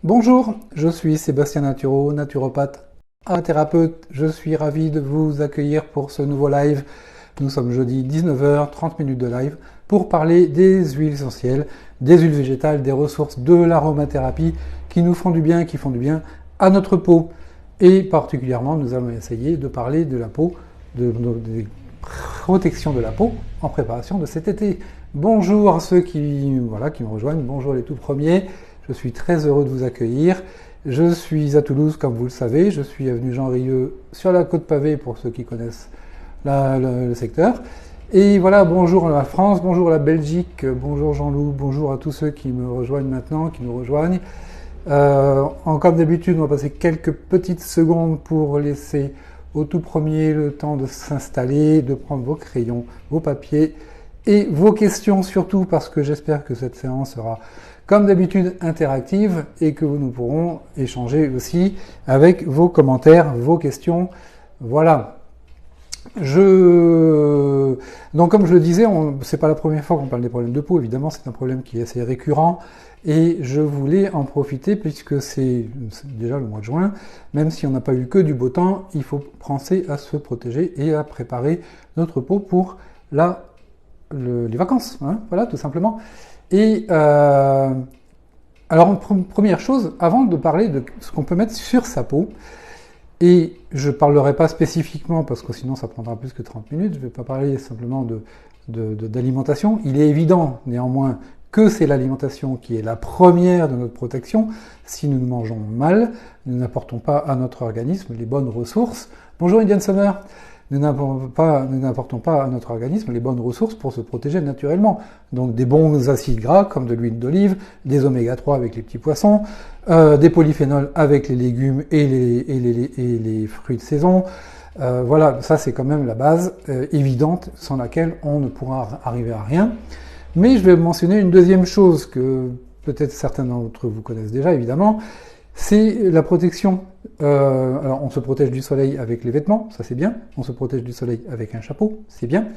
Bonjour, je suis Sébastien Natureau, naturopathe, thérapeute. Je suis ravi de vous accueillir pour ce nouveau live. Nous sommes jeudi 19h, 30 minutes de live pour parler des huiles essentielles, des huiles végétales, des ressources, de l'aromathérapie qui nous font du bien, qui font du bien à notre peau. Et particulièrement, nous allons essayer de parler de la peau, des protections de la peau en préparation de cet été. Bonjour à ceux qui me rejoignent, bonjour les tout premiers. Je suis très heureux de vous accueillir. Je suis à Toulouse, comme vous le savez. Je suis avenue Jean Rieux, sur la côte pavée, pour ceux qui connaissent le secteur. Et voilà, bonjour à la France, bonjour à la Belgique, bonjour Jean-Loup, bonjour à tous ceux qui me rejoignent maintenant, qui nous rejoignent. Comme d'habitude, on va passer quelques petites secondes pour laisser au tout premier le temps de s'installer, de prendre vos crayons, vos papiers et vos questions surtout, parce que j'espère que cette séance sera comme d'habitude interactive et que nous pourrons échanger aussi avec vos commentaires, vos questions. Voilà. Donc comme je le disais, c'est pas la première fois qu'on parle des problèmes de peau, évidemment c'est un problème qui est assez récurrent et je voulais en profiter puisque c'est déjà le mois de juin, même si on n'a pas eu que du beau temps, il faut penser à se protéger et à préparer notre peau pour les vacances, hein, voilà tout simplement. Et alors, première chose, avant de parler de ce qu'on peut mettre sur sa peau, et je ne parlerai pas spécifiquement, parce que sinon ça prendra plus que 30 minutes, je ne vais pas parler simplement d'alimentation. Il est évident, néanmoins, que c'est l'alimentation qui est la première de notre protection. Si nous mangeons mal, nous n'apportons pas à notre organisme les bonnes ressources. Bonjour Indian Summer. Nous n'apportons pas à notre organisme les bonnes ressources pour se protéger naturellement. Donc des bons acides gras comme de l'huile d'olive, des oméga 3 avec les petits poissons, des polyphénols avec les légumes et les fruits de saison. Voilà, ça c'est quand même la base évidente sans laquelle on ne pourra arriver à rien. Mais je vais mentionner une deuxième chose que peut-être certains d'entre vous connaissent déjà évidemment, c'est la protection. Alors on se protège du soleil avec les vêtements, ça c'est bien. On se protège du soleil avec un chapeau, c'est bien.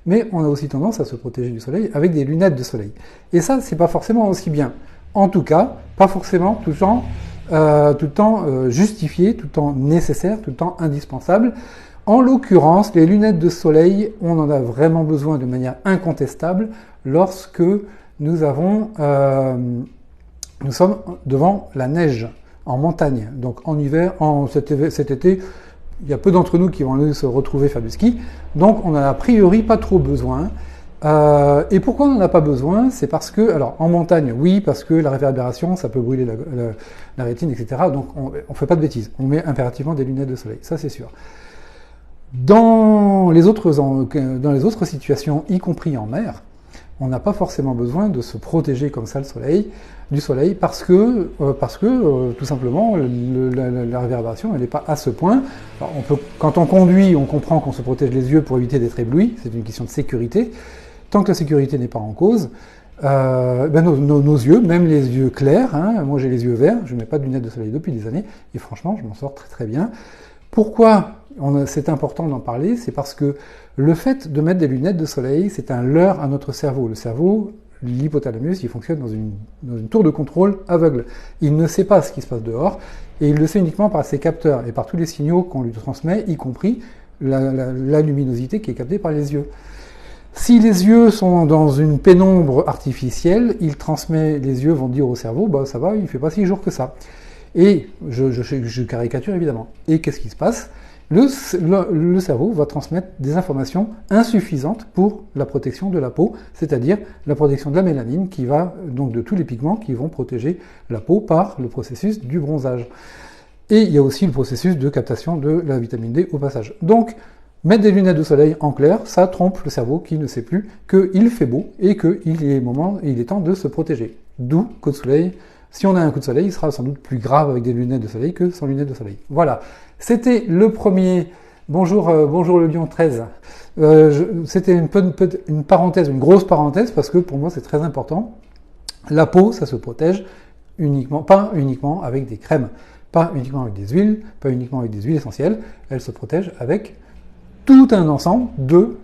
Mais on a aussi tendance à se protéger du soleil avec des lunettes de soleil. Et ça, c'est pas forcément aussi bien. En tout cas, pas forcément tout le temps justifié, tout le temps nécessaire, tout le temps indispensable. En l'occurrence, les lunettes de soleil, on en a vraiment besoin de manière incontestable lorsque nous sommes devant la neige. En montagne, donc en hiver, cet été, il y a peu d'entre nous qui vont aller se retrouver faire du ski, donc on n'a a priori pas trop besoin. Et pourquoi on n'en a pas besoin? C'est parce que, alors en montagne, oui, parce que la réverbération, ça peut brûler la rétine, etc. Donc on fait pas de bêtises, on met impérativement des lunettes de soleil, ça c'est sûr. Dans les autres situations, y compris en mer, on n'a pas forcément besoin de se protéger comme ça du soleil parce que tout simplement la réverbération elle n'est pas à ce point. Alors, quand on conduit, on comprend qu'on se protège les yeux pour éviter d'être ébloui, c'est une question de sécurité. Tant que la sécurité n'est pas en cause, nos yeux, même les yeux clairs, hein, moi j'ai les yeux verts, je ne mets pas de lunettes de soleil depuis des années et franchement je m'en sors très très bien. Pourquoi c'est important d'en parler? C'est parce que le fait de mettre des lunettes de soleil, c'est un leurre à notre cerveau. Le cerveau, l'hypothalamus, il fonctionne dans une tour de contrôle aveugle. Il ne sait pas ce qui se passe dehors, et il le sait uniquement par ses capteurs et par tous les signaux qu'on lui transmet, y compris la luminosité qui est captée par les yeux. Si les yeux sont dans une pénombre artificielle, les yeux vont dire au cerveau, bah ça va, il fait pas si jour que ça. Et je caricature évidemment. Et qu'est-ce qui se passe? Le cerveau va transmettre des informations insuffisantes pour la protection de la peau, c'est-à-dire la protection de la mélanine, qui va donc de tous les pigments qui vont protéger la peau par le processus du bronzage. Et il y a aussi le processus de captation de la vitamine D au passage. Donc, mettre des lunettes de soleil en clair, ça trompe le cerveau qui ne sait plus qu'il fait beau et qu'il est temps de se protéger. D'où coup de soleil. Si on a un coup de soleil, il sera sans doute plus grave avec des lunettes de soleil que sans lunettes de soleil. Voilà, c'était le premier. Bonjour le Lion 13. C'était une parenthèse, une grosse parenthèse, parce que pour moi c'est très important. La peau, ça se protège pas uniquement avec des crèmes, pas uniquement avec des huiles, pas uniquement avec des huiles essentielles. Elle se protège avec tout un ensemble de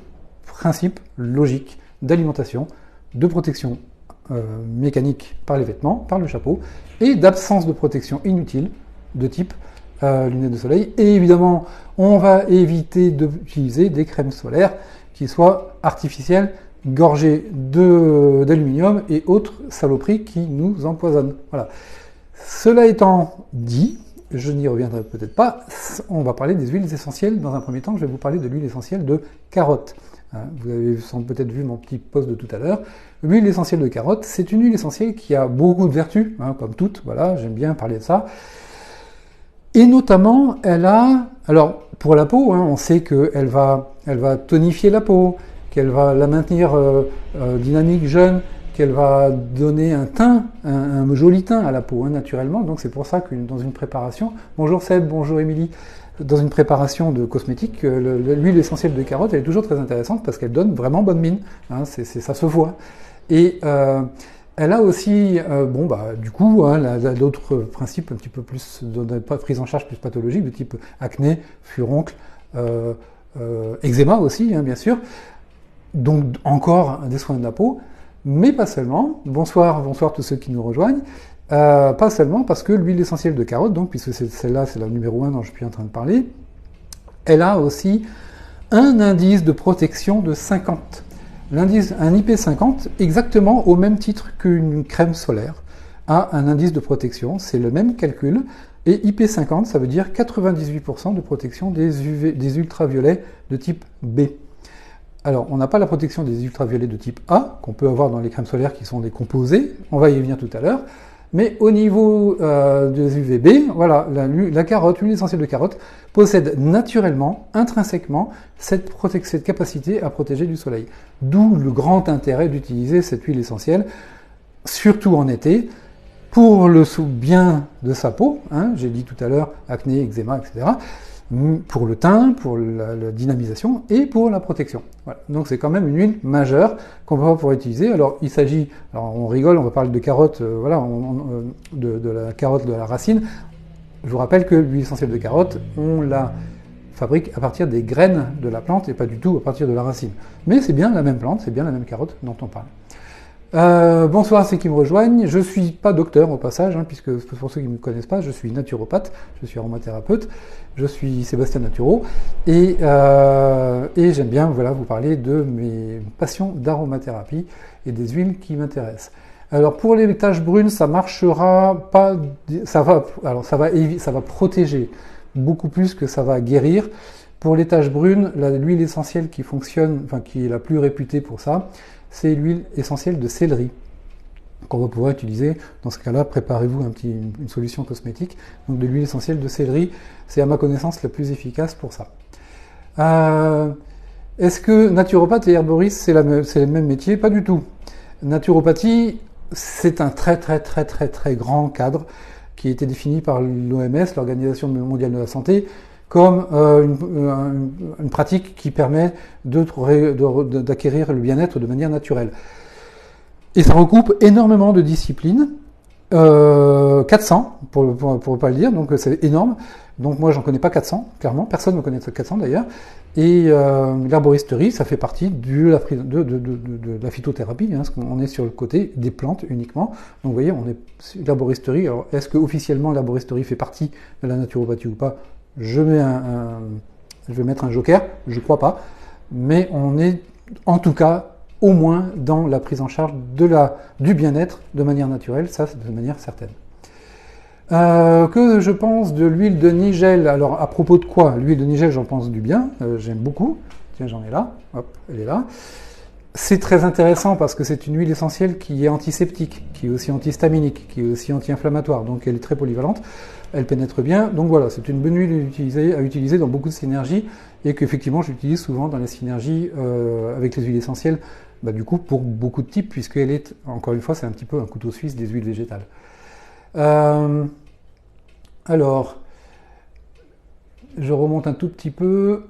principes logiques d'alimentation, de protection mécanique par les vêtements, par le chapeau, et d'absence de protection inutile de type lunettes de soleil. Et évidemment, on va éviter d'utiliser des crèmes solaires qui soient artificielles, gorgées d'aluminium et autres saloperies qui nous empoisonnent. Voilà. Cela étant dit, je n'y reviendrai peut-être pas, on va parler des huiles essentielles. Dans un premier temps, je vais vous parler de l'huile essentielle de carotte. Vous avez peut-être vu mon petit post de tout à l'heure. L'huile essentielle de carotte, c'est une huile essentielle qui a beaucoup de vertus, comme toutes, voilà, j'aime bien parler de ça. Et notamment, elle a, alors pour la peau, on sait qu'elle va tonifier la peau, qu'elle va la maintenir dynamique, jeune, qu'elle va donner un teint, un joli teint à la peau, naturellement. Donc c'est pour ça que dans une préparation, bonjour Seb, bonjour Émilie, dans une préparation de cosmétiques, l'huile essentielle de carotte, elle est toujours très intéressante parce qu'elle donne vraiment bonne mine, ça se voit. Et elle a aussi, du coup, d'autres principes un petit peu plus, de prise en charge plus pathologique, de type acné, furoncle, eczéma aussi, bien sûr. Donc encore des soins de la peau, mais pas seulement. Bonsoir tous ceux qui nous rejoignent. Pas seulement parce que l'huile essentielle de carotte, donc, puisque celle-là c'est la numéro 1 dont je suis en train de parler, elle a aussi un indice de protection de 50. Un IP50, exactement au même titre qu'une crème solaire, a un indice de protection, c'est le même calcul, et IP50, ça veut dire 98% de protection des ultraviolets de type B. Alors, on n'a pas la protection des ultraviolets de type A, qu'on peut avoir dans les crèmes solaires qui sont des composés, on va y venir tout à l'heure, mais au niveau des UVB, voilà, la carotte, l'huile essentielle de carotte, possède naturellement, intrinsèquement, cette capacité à protéger du soleil. D'où le grand intérêt d'utiliser cette huile essentielle, surtout en été, pour le bien de sa peau, j'ai dit tout à l'heure, acné, eczéma, etc., pour le teint, pour la dynamisation et pour la protection. Voilà. Donc c'est quand même une huile majeure qu'on va pouvoir utiliser. Alors il s'agit, alors on rigole, on va parler de carotte, de la carotte de la racine. Je vous rappelle que l'huile essentielle de carotte, on la fabrique à partir des graines de la plante et pas du tout à partir de la racine. Mais c'est bien la même plante, c'est bien la même carotte dont on parle. Bonsoir à ceux qui me rejoignent. Je suis pas docteur au passage, puisque pour ceux qui ne me connaissent pas, je suis naturopathe, je suis aromathérapeute, je suis Sébastien Naturo et j'aime bien vous parler de mes passions d'aromathérapie et des huiles qui m'intéressent. Alors pour les taches brunes, ça marchera pas, ça va protéger beaucoup plus que ça va guérir. Pour les taches brunes, l'huile essentielle qui fonctionne, qui est la plus réputée pour ça, c'est l'huile essentielle de céleri qu'on va pouvoir utiliser. Dans ce cas-là, préparez-vous une solution cosmétique. Donc de l'huile essentielle de céleri, c'est à ma connaissance la plus efficace pour ça. Est-ce que naturopathe et herboriste, c'est le même métier? Pas du tout. Naturopathie, c'est un très grand cadre qui a été défini par l'OMS, l'Organisation mondiale de la santé, comme une pratique qui permet d'acquérir le bien-être de manière naturelle. Et ça recoupe énormément de disciplines, 400 pour ne pas le dire, donc c'est énorme. Donc moi j'en connais pas 400, clairement, personne ne connaît 400 d'ailleurs. Et l'herboristerie, ça fait partie de la phytothérapie, parce qu'on est sur le côté des plantes uniquement. Donc vous voyez, on est l'herboristerie. Alors est-ce que officiellement l'herboristerie fait partie de la naturopathie ou pas? Je vais mettre un joker, je crois pas, mais on est en tout cas au moins dans la prise en charge du bien-être de manière naturelle, ça c'est de manière certaine. Que je pense de l'huile de nigel? Alors à propos de quoi? L'huile de nigel, j'en pense du bien, j'aime beaucoup. Tiens, j'en ai là, hop, elle est là. C'est très intéressant parce que c'est une huile essentielle qui est antiseptique, qui est aussi antihistaminique, qui est aussi anti-inflammatoire, donc elle est très polyvalente, elle pénètre bien. Donc voilà, c'est une bonne huile à utiliser dans beaucoup de synergies et qu'effectivement j'utilise souvent dans les synergies avec les huiles essentielles, du coup pour beaucoup de types, puisqu'elle est, encore une fois, c'est un petit peu un couteau suisse des huiles végétales. Alors, je remonte un tout petit peu.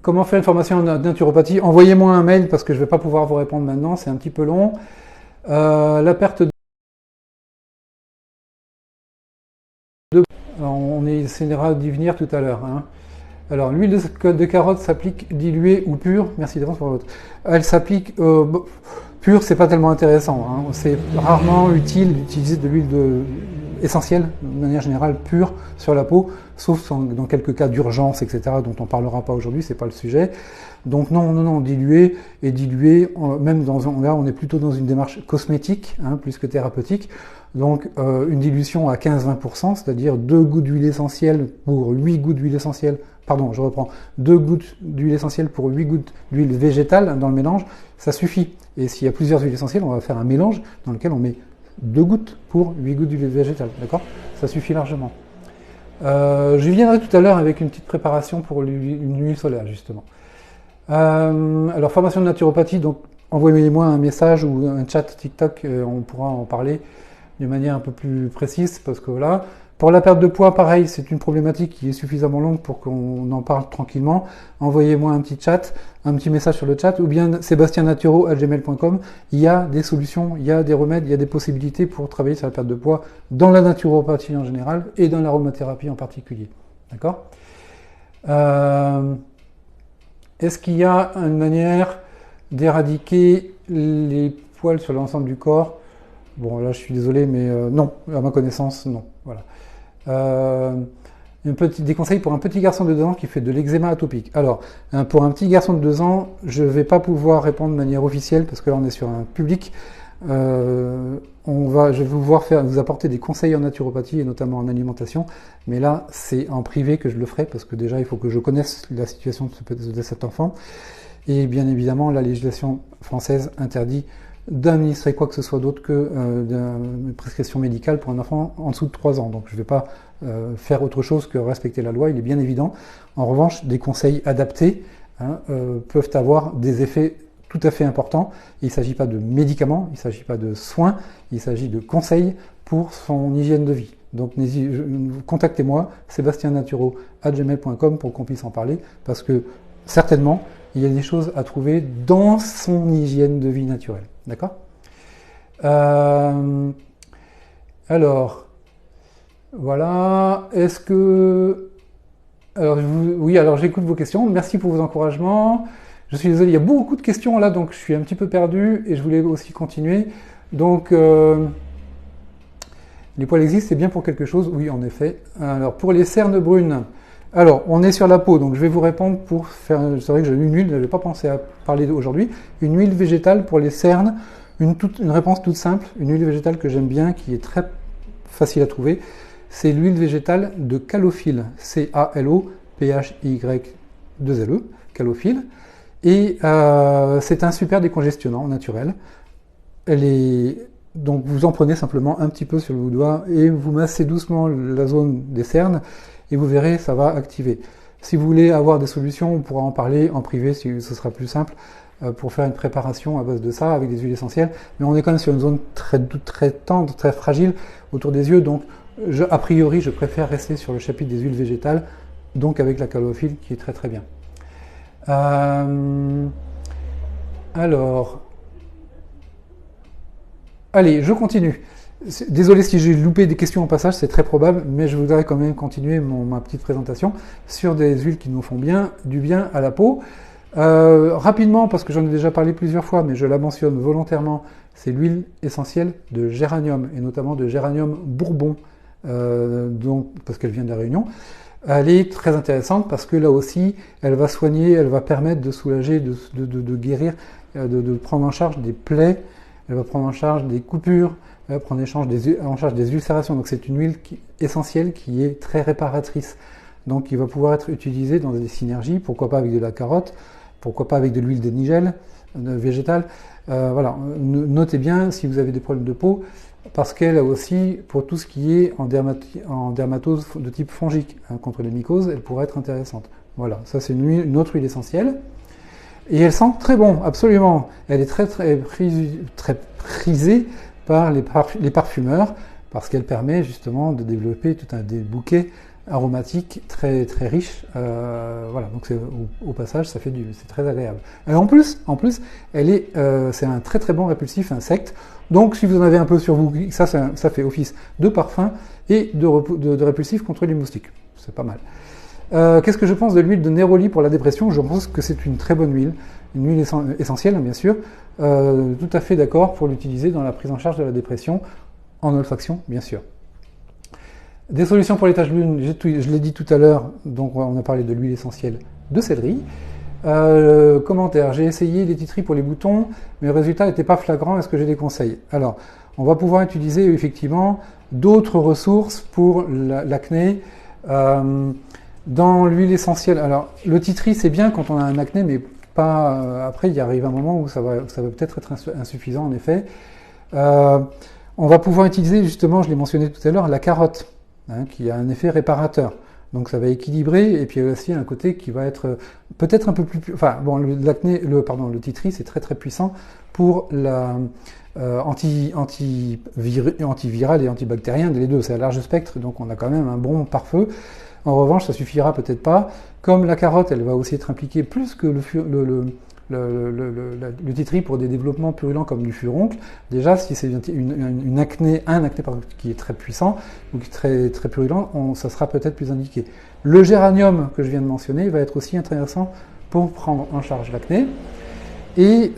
Comment faire une formation en naturopathie? Envoyez-moi un mail parce que je ne vais pas pouvoir vous répondre maintenant, c'est un petit peu long. La perte de... On essaiera d'y venir tout à l'heure. Alors, l'huile de carotte s'applique diluée ou pure? Merci d'avance pour votre. Elle s'applique... pure, c'est pas tellement intéressant. Hein. C'est rarement utile d'utiliser de l'huile essentielle, de manière générale, pure sur la peau, sauf dans quelques cas d'urgence, etc., dont on parlera pas aujourd'hui, c'est pas le sujet. Donc non, diluer, même là on est plutôt dans une démarche cosmétique, hein, plus que thérapeutique. Donc une dilution à 15-20%, c'est-à-dire 2 gouttes d'huile essentielle pour 8 gouttes d'huile essentielle, pardon, je reprends, 2 gouttes d'huile essentielle pour 8 gouttes d'huile végétale dans le mélange, ça suffit. Et s'il y a plusieurs huiles essentielles, on va faire un mélange dans lequel on met 2 gouttes pour 8 gouttes d'huile végétale, d'accord? Ça suffit largement. Je viendrai tout à l'heure avec une petite préparation pour une huile solaire, justement. Alors, formation de naturopathie, donc envoyez-moi un message ou un chat TikTok, on pourra en parler de manière un peu plus précise, parce que voilà. Pour la perte de poids, pareil, c'est une problématique qui est suffisamment longue pour qu'on en parle tranquillement. Envoyez-moi un petit chat, un petit message sur le chat, ou bien sebastiannaturo@gmail.com. Il y a des solutions, il y a des remèdes, il y a des possibilités pour travailler sur la perte de poids dans la naturopathie en général et dans l'aromathérapie en particulier. D'accord ? Est-ce qu'il y a une manière d'éradiquer les poils sur l'ensemble du corps ? Bon, là, je suis désolé, mais non, à ma connaissance, non. Voilà. Des conseils pour un petit garçon de 2 ans qui fait de l'eczéma atopique. Alors, pour un petit garçon de 2 ans, je ne vais pas pouvoir répondre de manière officielle parce que là, on est sur un public. Je vais vous apporter des conseils en naturopathie et notamment en alimentation, mais là, c'est en privé que je le ferai parce que déjà, il faut que je connaisse la situation de cet enfant. Et bien évidemment, la législation française interdit d'administrer quoi que ce soit d'autre que une prescription médicale pour un enfant en dessous de 3 ans. Donc je ne vais pas faire autre chose que respecter la loi, il est bien évident. En revanche, des conseils adaptés peuvent avoir des effets tout à fait importants. Il ne s'agit pas de médicaments, il ne s'agit pas de soins, il s'agit de conseils pour son hygiène de vie. Donc contactez-moi, sebastiannaturo@gmail.com pour qu'on puisse en parler, parce que certainement, il y a des choses à trouver dans son hygiène de vie naturelle. D'accord ? Alors, voilà. Est-ce que... Alors, alors j'écoute vos questions. Merci pour vos encouragements. Je suis désolé, il y a beaucoup de questions là, donc je suis un petit peu perdu et je voulais aussi continuer. Donc, les poils existent, c'est bien pour quelque chose. Oui, en effet. Alors, pour les cernes brunes... Alors, on est sur la peau, donc je vais vous répondre pour faire... C'est vrai que j'ai une huile, je n'avais pas pensé à parler aujourd'hui. Une huile végétale pour les cernes, une réponse toute simple, une huile végétale que j'aime bien, qui est très facile à trouver, c'est l'huile végétale de calophylle, CALOPHY2LE, calophylle, et c'est un super décongestionnant naturel. Donc vous en prenez simplement un petit peu sur le doigt et vous massez doucement la zone des cernes, et vous verrez, ça va activer. Si vous voulez avoir des solutions, on pourra en parler en privé, ce sera plus simple, pour faire une préparation à base de ça, avec des huiles essentielles. Mais on est quand même sur une zone très tendre, très fragile autour des yeux, donc a priori, je préfère rester sur le chapitre des huiles végétales, donc avec la calophylle, qui est très très bien. Alors... Allez, je continue. Désolé si j'ai loupé des questions en passage, c'est très probable, mais je voudrais quand même continuer ma petite présentation sur des huiles qui nous font du bien à la peau. Rapidement, parce que j'en ai déjà parlé plusieurs fois, mais je la mentionne volontairement, c'est l'huile essentielle de géranium, et notamment de géranium bourbon, parce qu'elle vient de la Réunion. Elle est très intéressante parce que là aussi, elle va soigner, elle va permettre de soulager, de guérir, de prendre en charge des plaies, elle va prendre en charge des coupures, elle va prendre en charge des ulcérations. Donc c'est une huile essentielle qui est très réparatrice. Donc il va pouvoir être utilisé dans des synergies, pourquoi pas avec de la carotte, pourquoi pas avec de l'huile de nigel végétale. Voilà, notez bien si vous avez des problèmes de peau, parce qu'elle a aussi, pour tout ce qui est en dermatose de type fongique, contre les mycoses, elle pourrait être intéressante. Voilà, ça c'est une autre huile essentielle. Et elle sent très bon, absolument. Elle est très prisée par les parfumeurs, parce qu'elle permet justement de développer des bouquets aromatiques très très riches. Voilà, donc au passage, c'est très agréable. Et en plus, c'est un très très bon répulsif insecte. Donc si vous en avez un peu sur vous, ça fait office de parfum et de répulsif contre les moustiques. C'est pas mal. Qu'est-ce que je pense de l'huile de néroli pour la dépression ? Je pense que c'est une très bonne huile. une huile essentielle bien sûr, tout à fait d'accord pour l'utiliser dans la prise en charge de la dépression, en olfaction bien sûr. Des solutions pour les taches brunes, je l'ai dit tout à l'heure, donc on a parlé de l'huile essentielle de céleri. Commentaire, j'ai essayé des titris pour les boutons, mais le résultat n'était pas flagrant, est-ce que j'ai des conseils? Alors, on va pouvoir utiliser effectivement d'autres ressources pour l'acné. Dans l'huile essentielle, alors le titri c'est bien quand on a un acné, mais pas après, il arrive un moment où ça va peut-être être insuffisant en effet. On va pouvoir utiliser justement, je l'ai mentionné tout à l'heure, la carotte, qui a un effet réparateur. Donc ça va équilibrer, et puis il y a aussi un côté qui va être peut-être un peu plus... Enfin, bon, le titri, c'est très très puissant pour la antiviral et antibactérien, les deux, c'est à large spectre, donc on a quand même un bon pare-feu. En revanche, ça suffira peut-être pas. Comme la carotte, elle va aussi être impliquée plus que le titri pour des développements purulents comme du furoncle. Déjà, si c'est un acné qui est très puissant ou qui est très, très purulent, ça sera peut-être plus indiqué. Le géranium que je viens de mentionner va être aussi intéressant pour prendre en charge l'acné. Et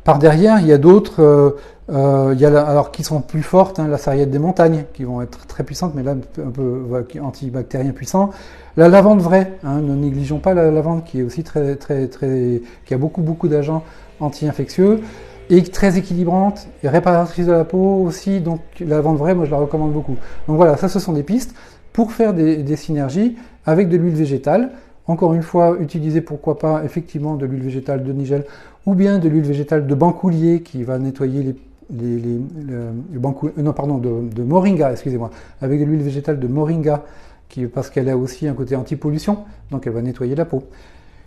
par derrière, il y a d'autres, alors qui sont plus fortes, la sarriette des montagnes, qui vont être très puissantes, mais là un peu antibactérien puissant. La lavande vraie, ne négligeons pas la lavande, qui est aussi qui a beaucoup d'agents anti-infectieux et très équilibrante et réparatrice de la peau aussi. Donc la lavande vraie, moi je la recommande beaucoup. Donc voilà, ça ce sont des pistes pour faire des synergies avec de l'huile végétale. Encore une fois, utiliser pourquoi pas effectivement de l'huile végétale de nigel ou bien de l'huile végétale de bancoulier qui va nettoyer de moringa, excusez-moi, avec de l'huile végétale de moringa parce qu'elle a aussi un côté anti-pollution, donc elle va nettoyer la peau.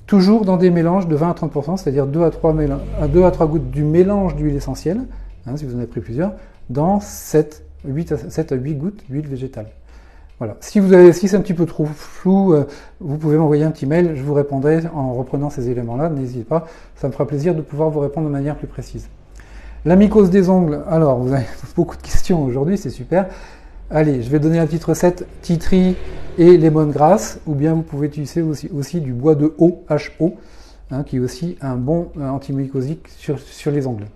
Toujours dans des mélanges de 20 à 30%, c'est-à-dire 2 à 3 gouttes du mélange d'huile essentielle, si vous en avez pris plusieurs, dans 7 à 8 gouttes d'huile végétale. Voilà. Si c'est un petit peu trop flou, vous pouvez m'envoyer un petit mail, je vous répondrai en reprenant ces éléments-là, n'hésitez pas, ça me fera plaisir de pouvoir vous répondre de manière plus précise. La mycose des ongles, alors vous avez beaucoup de questions aujourd'hui, c'est super. Allez, je vais donner la petite recette, titri et lemongrass, ou bien vous pouvez utiliser aussi du bois de haut, HO, qui est aussi un bon antimycosique sur les ongles.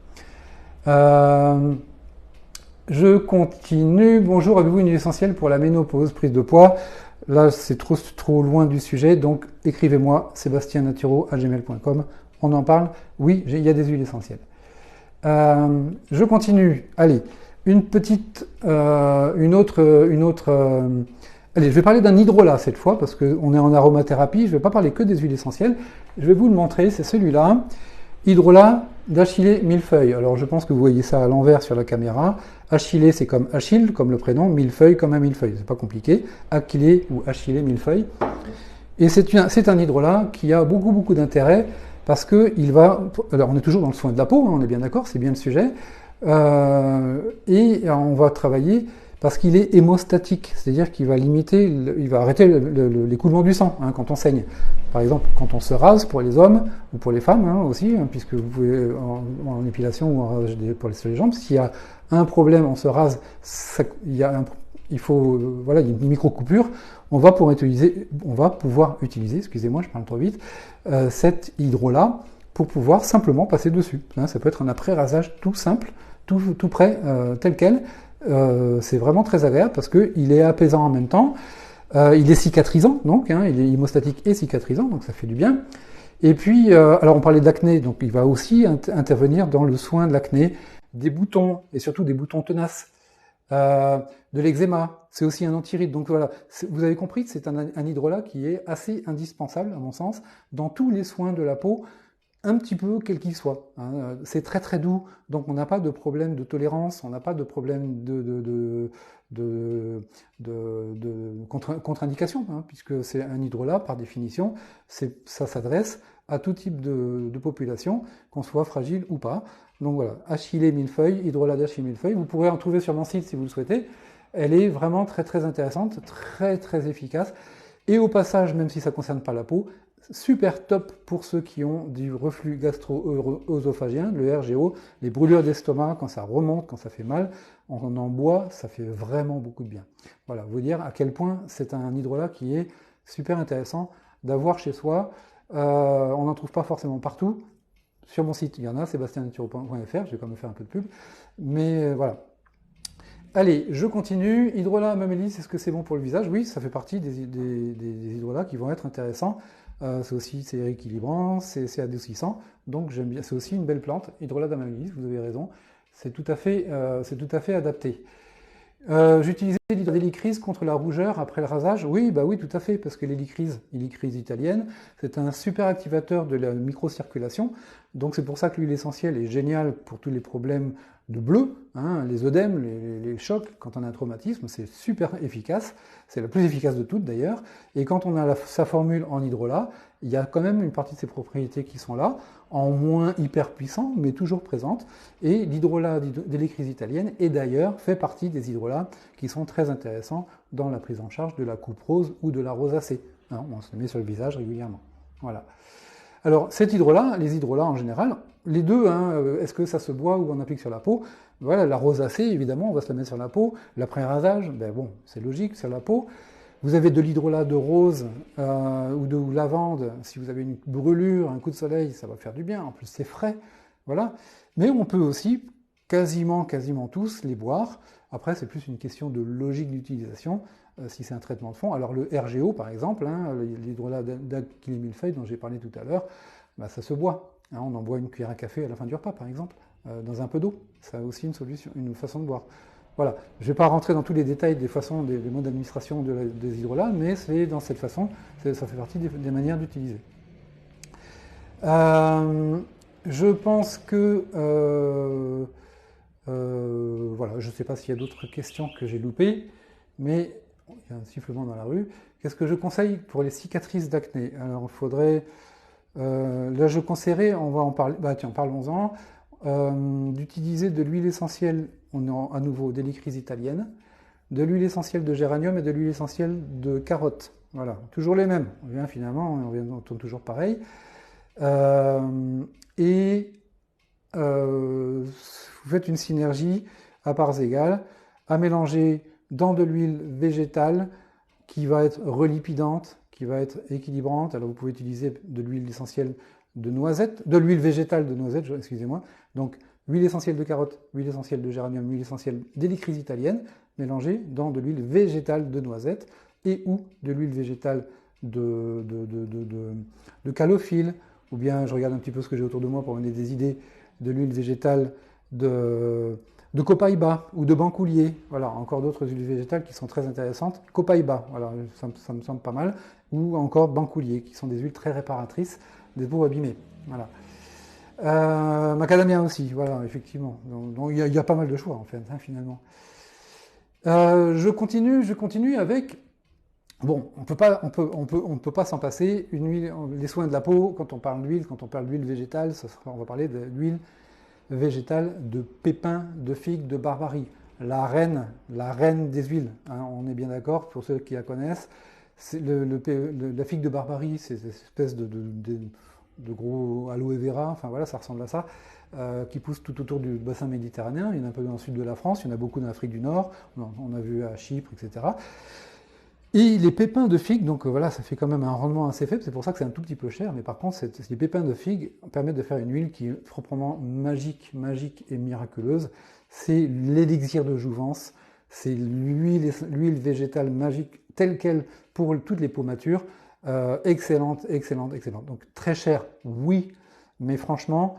Je continue. Bonjour, avez-vous une huile essentielle pour la ménopause, prise de poids? Là, c'est trop loin du sujet, donc écrivez-moi, sebastiannaturo@gmail.com. On en parle. Oui, il y a des huiles essentielles. Je continue. Allez, une autre. Allez, je vais parler d'un hydrolat cette fois, parce qu'on est en aromathérapie. Je ne vais pas parler que des huiles essentielles. Je vais vous le montrer, c'est celui-là. Hydrolat d'Achillée millefeuille. Alors je pense que vous voyez ça à l'envers sur la caméra. Achillée, c'est comme Achille, comme le prénom, millefeuille comme un millefeuille. C'est pas compliqué. Achillée ou Achillée millefeuille. Et c'est un hydrolat qui a beaucoup d'intérêt parce que il va. Alors on est toujours dans le soin de la peau, on est bien d'accord, c'est bien le sujet. Et on va travailler parce qu'il est hémostatique, c'est-à-dire qu'il va limiter, il va arrêter l'écoulement du sang quand on saigne. Par exemple, quand on se rase pour les hommes ou pour les femmes aussi, puisque vous pouvez en épilation ou en rasage sur les jambes, s'il y a un problème, on se rase, il y a une micro-coupure, on va pouvoir utiliser, excusez-moi, je parle trop vite, cet hydrolat pour pouvoir simplement passer dessus. Ça peut être un après-rasage tout simple, tout prêt, tel quel. C'est vraiment très agréable parce qu'il est apaisant en même temps, il est cicatrisant, donc il est hémostatique et cicatrisant, donc ça fait du bien. Et puis, alors on parlait de l'acné, donc il va aussi intervenir dans le soin de l'acné, des boutons, et surtout des boutons tenaces, de l'eczéma, c'est aussi un antiride. Donc voilà, vous avez compris que c'est un hydrolat qui est assez indispensable, à mon sens, dans tous les soins de la peau, un petit peu quel qu'il soit. C'est très doux, donc on n'a pas de problème de tolérance, on n'a pas de problème de contre-indication, puisque c'est un hydrolat, par définition, ça s'adresse à tout type de population, qu'on soit fragile ou pas. Donc voilà, Achillée millefeuille, hydrolat d'Achillée millefeuille, vous pourrez en trouver sur mon site si vous le souhaitez. Elle est vraiment très intéressante, très efficace. Et au passage, même si ça ne concerne pas la peau, super top pour ceux qui ont du reflux gastro-œsophagien, le RGO, les brûlures d'estomac, quand ça remonte, quand ça fait mal, on en boit, ça fait vraiment beaucoup de bien. Voilà, vous dire à quel point c'est un hydrolat qui est super intéressant d'avoir chez soi. On n'en trouve pas forcément partout. Sur mon site, il y en a, sebastiannaturo.fr, je vais quand même faire un peu de pub, mais voilà. Allez, je continue. Hydrolat mamélis, est-ce que c'est bon pour le visage? Oui, ça fait partie des hydrolats qui vont être intéressants. C'est rééquilibrant, c'est adoucissant, donc j'aime bien. C'est aussi une belle plante, Hydrolat mamélis, vous avez raison. C'est tout à fait adapté. J'utilisais l'hélicryse contre la rougeur après le rasage. Oui, bah oui, tout à fait, parce que l'hélicryse italienne, c'est un super activateur de la microcirculation. Donc c'est pour ça que l'huile essentielle est géniale pour tous les problèmes de bleu, hein, les œdèmes, les chocs, quand on a un traumatisme, c'est super efficace. C'est la plus efficace de toutes d'ailleurs. Et quand on a sa formule en hydrolat, il y a quand même une partie de ses propriétés qui sont là, en moins hyper puissant, mais toujours présente. Et l'hydrolat d'hélicryse italienne, et d'ailleurs, fait partie des hydrolats qui sont très intéressants dans la prise en charge de la coupe rose ou de la rosacée. Hein, on se le met sur le visage régulièrement. Voilà. Alors, cet hydrolat, les hydrolats en général, les deux, hein, est-ce que ça se boit ou on applique sur la peau? Voilà, la rosacée, évidemment, on va se la mettre sur la peau. L'après-rasage, ben bon, c'est logique, sur la peau. Vous avez de l'hydrolat de rose ou de lavande, si vous avez une brûlure, un coup de soleil, ça va faire du bien, en plus c'est frais, voilà. Mais on peut aussi quasiment tous les boire. Après, c'est plus une question de logique d'utilisation, si c'est un traitement de fond. Alors le RGO, par exemple, hein, l'hydrolat d'acrylmilfeuille dont j'ai parlé tout à l'heure, bah, ça se boit. Hein, on en boit une cuillère à café à la fin du repas, par exemple, dans un peu d'eau. C'est aussi une solution, une façon de boire. Voilà, je ne vais pas rentrer dans tous les détails des façons, des modes d'administration des hydrolats, mais c'est dans cette façon, ça fait partie des manières d'utiliser. Je pense que voilà, je ne sais pas s'il y a d'autres questions que j'ai loupées, mais il y a un sifflement dans la rue. Qu'est-ce que je conseille pour les cicatrices d'acné? Alors, il faudrait... là, je conseillerais, on va en parler... Bah tiens, parlons-en. D'utiliser de l'huile essentielle, on est à nouveau d'hélicryse italienne, de l'huile essentielle de géranium et de l'huile essentielle de carotte. Voilà, toujours les mêmes. On vient finalement, on tourne toujours pareil. Vous faites une synergie à parts égales, à mélanger dans de l'huile végétale qui va être relipidante, qui va être équilibrante. Alors vous pouvez utiliser de l'huile essentielle de noisette, de l'huile végétale de noisette, excusez-moi. Donc huile essentielle de carotte, huile essentielle de géranium, huile essentielle d'hélicryse italienne, mélangée dans de l'huile végétale de noisette et ou de l'huile végétale de calophylle, ou bien je regarde un petit peu ce que j'ai autour de moi pour donner des idées, de l'huile végétale de copaïba ou de bancoulier. Voilà, encore d'autres huiles végétales qui sont très intéressantes. Copaïba, voilà, ça me semble pas mal. Ou encore bancoulier, qui sont des huiles très réparatrices des peaux abîmées. Voilà. Macadamia aussi, voilà, effectivement. Donc il y a pas mal de choix en fait, hein, finalement. Je continue avec. Bon, on peut pas s'en passer. Une huile, les soins de la peau, quand on parle d'huile végétale, on va parler de l'huile végétale de pépins de figue de Barbarie. La reine des huiles, hein, on est bien d'accord, pour ceux qui la connaissent. La figue de Barbarie, c'est cette espèce de gros aloe vera, enfin voilà, ça ressemble à ça, qui pousse tout autour du bassin méditerranéen. Il y en a un peu dans le sud de la France, il y en a beaucoup dans l'Afrique du Nord, on a vu à Chypre, etc. Et les pépins de figue, donc voilà, ça fait quand même un rendement assez faible, c'est pour ça que c'est un tout petit peu cher, mais par contre, les pépins de figue permettent de faire une huile qui est proprement magique et miraculeuse. C'est l'élixir de jouvence, c'est l'huile végétale magique telle qu'elle pour toutes les peaux matures. Excellente. Donc très cher, oui, mais franchement,